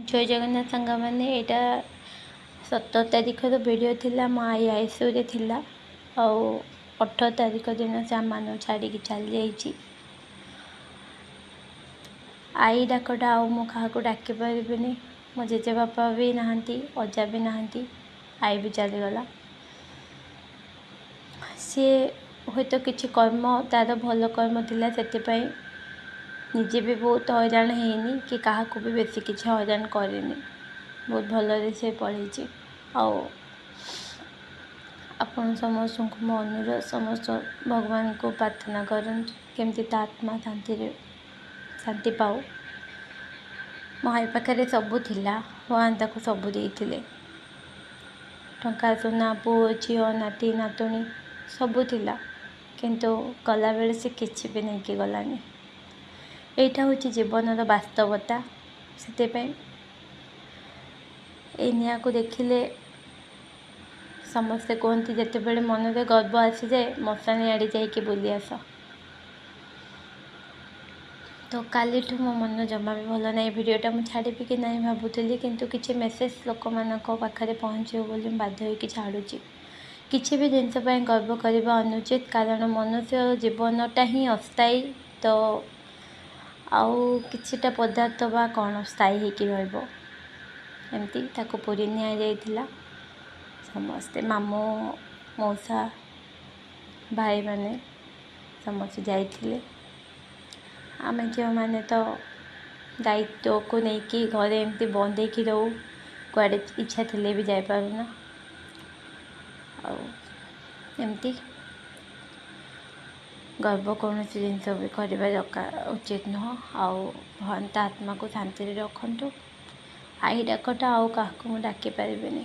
जय जगन्नाथ सांग मैंने यहाँ 17 तारीख वीडियो थिला मो आई आईसीयू थिला आउ 18 तारीख दिन से आम छाड़ी चली जाइए। आई डाकटा आउ मु क्या डाक पारि मो जेजे बापा भी नहांती अजा भी नहांती आई भी चलीगला। सी हे तो किसी कर्म तार भल कर्म थिला से निजे भी बहुत हैरान हैनी कि क्या भी बेसी किसी हैरान करनी बहुत भल से पढ़ी आपण समस्त को मो अनुरोध समस्त भगवान को प्रार्थना करन केमती आत्मा शांति पाओ। मो आई पाखे सबू थिला भगवान ताको सबू देइथिले टंका सुना पुओ झील नाती नातुणी सबू थिला किंतु गला बेले से किछि भी नहीं कि गलानी। एटा हूँ जीवन वास्तवता से निया को देखिले समस्ते कहते जिते बड़े मन में गर्व आसी जाए मशानी आड़ी जाइए बुली आस। तो काली मो मन जमा भी भल ना वीडियोटा मुझे छाड़बी कि नहीं भावुली किंतु किसी मेसेज लोक मान पाखे पहुँचो बोली बाध्य होकर छाड़ुची। किसी भी जिनस गर्व करने अनुचित कारण मनुष्य जीवनटा ही अस्थायी तो आउ किछिटा पदार्थ बा कौन स्थायी होकर रमती ताको पूरी नि जाइथिला समस्ते मामू मौसा भाई माने समस्त जाइथिले। आम झील मैंने तो दायित्व को लेकिन घरे एमती बंद होकर रहू कुआड़े इच्छा थे भी जापारूना आमती गर्व कौन जिनस भी करवा दरकार उचित नुह। आउ भगवान आत्मा को शांति रखु। आई डाकटा आउ क्या डाक पारे।